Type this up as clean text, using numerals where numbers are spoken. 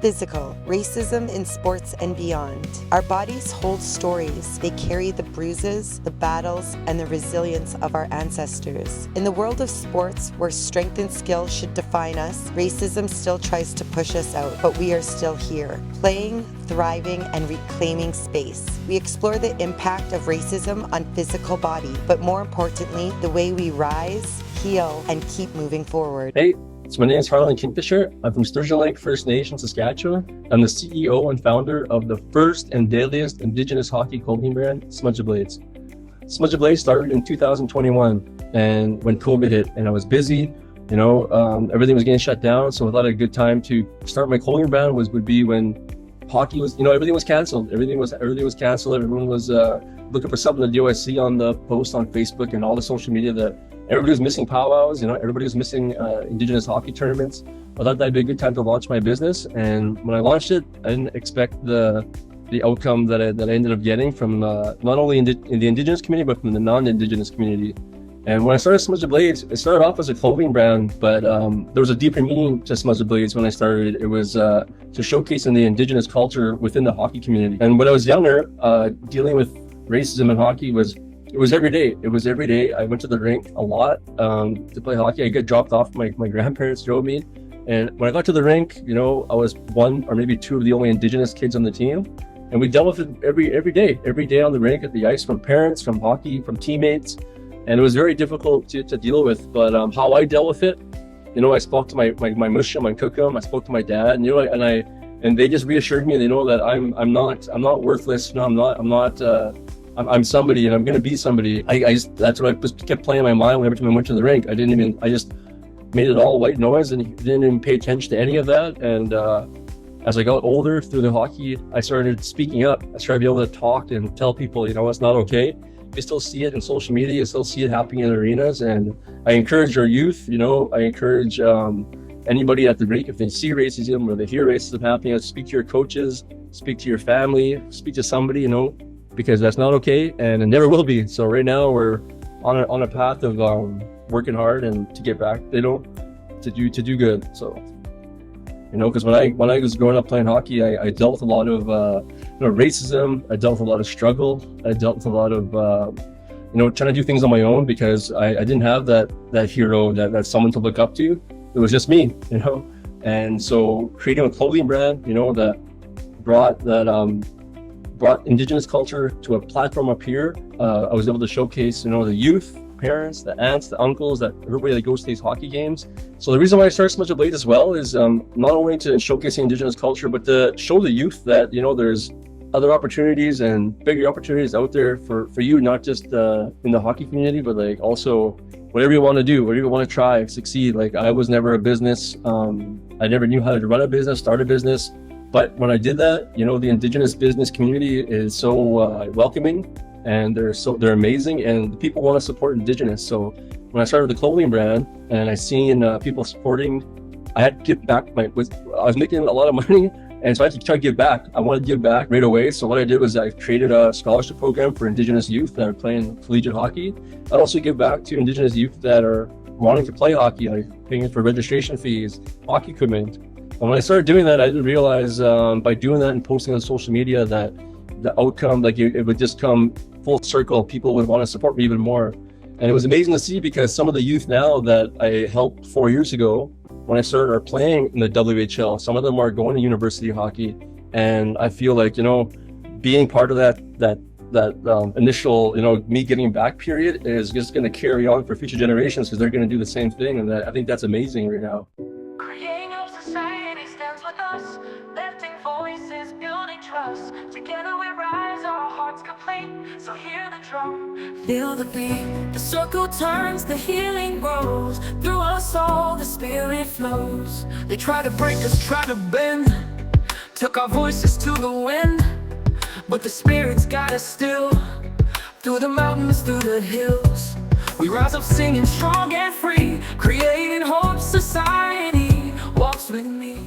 Physical, racism in sports and beyond. Our bodies hold stories. They carry the bruises, the battles, and the resilience of our ancestors. In the world of sports, where strength and skill should define us, racism still tries to push us out, but we are still here, playing, thriving, and reclaiming space. We explore the impact of racism on physical body, but more importantly, the way we rise, heal, and keep moving forward. Hey, so my name is Harlan Kingfisher. I'm from Sturgeon Lake First Nation, Saskatchewan. I'm the CEO and founder of the first and deadliest Indigenous hockey clothing brand, Smudge Blades. Smudge Blades started in 2021, and when COVID hit, and I was busy, everything was getting shut down. So I thought a good time to start my clothing brand would be when hockey was, everything was canceled. Everything was canceled. Everyone was looking for something to do. I see on the post on Facebook and all the social media that everybody was missing powwows, everybody was missing Indigenous hockey tournaments. I thought that'd be a good time to launch my business. And when I launched it, I didn't expect the outcome that I ended up getting from not only in the Indigenous community, but from the non-Indigenous community. And when I started Smudge Blades, it started off as a clothing brand, but there was a deeper meaning to Smudge Blades when I started. It was to showcasing the Indigenous culture within the hockey community. And when I was younger, dealing with racism in hockey it was every day. It was every day. I went to the rink a lot to play hockey. I got dropped off. My grandparents drove me. And when I got to the rink, I was one or maybe two of the only Indigenous kids on the team. And we dealt with it every day on the rink, at the ice, from parents, from hockey, from teammates. And it was very difficult to deal with. But how I dealt with it, I spoke to my mushum, my cookum, I spoke to my dad, and they just reassured me, that I'm not worthless. I'm somebody, and I'm going to be somebody. That's what I just kept playing in my mind every time I went to the rink. I just made it all white noise and didn't even pay attention to any of that. And as I got older through the hockey, I started speaking up. I started to be able to talk and tell people, it's not okay. You still see it in social media. You still see it happening in arenas. And I encourage our youth, I encourage anybody at the rink, if they see racism or they hear racism happening, speak to your coaches, speak to your family, speak to somebody, because that's not okay, and it never will be. So right now we're on a path of working hard and to get back, to do good. So, because when I was growing up playing hockey, I dealt with a lot of racism. I dealt with a lot of struggle. I dealt with a lot of trying to do things on my own because I didn't have that hero, that someone to look up to. It was just me, And so creating a clothing brand, that brought Indigenous culture to a platform up here. I was able to showcase, the youth, parents, the aunts, the uncles, everybody that goes to these hockey games. So the reason why I started Smudge Blades as well is not only to showcase Indigenous culture, but to show the youth that, there's other opportunities and bigger opportunities out there for you, not just in the hockey community, but also whatever you want to do, whatever you want to try, succeed. I was never a business. I never knew how to run a business, start a business. But when I did that, the Indigenous business community is so welcoming, and they're amazing, and people want to support Indigenous. So when I started the clothing brand and I seen people supporting, I had to give back. I was making a lot of money, and so I had to try to give back. I wanted to give back right away. So what I did was I created a scholarship program for Indigenous youth that are playing collegiate hockey. I'd also give back to Indigenous youth that are wanting to play hockey, paying for registration fees, hockey equipment. And when I started doing that, I didn't realize by doing that and posting on social media that the outcome, it would just come full circle. People would want to support me even more. And it was amazing to see, because some of the youth now that I helped 4 years ago, when I started are playing in the WHL, some of them are going to university hockey. And I feel like, being part of that initial, me getting back period is just going to carry on for future generations, because they're going to do the same thing. And I think that's amazing right now. Lifting voices, building trust. Together we rise, our hearts complete. So hear the drum, feel the beat. The circle turns, the healing grows. Through us all, the spirit flows. They try to break us, try to bend. Took our voices to the wind, but the spirit's got us still. Through the mountains, through the hills, we rise up singing strong and free. Creating hope, society walks with me.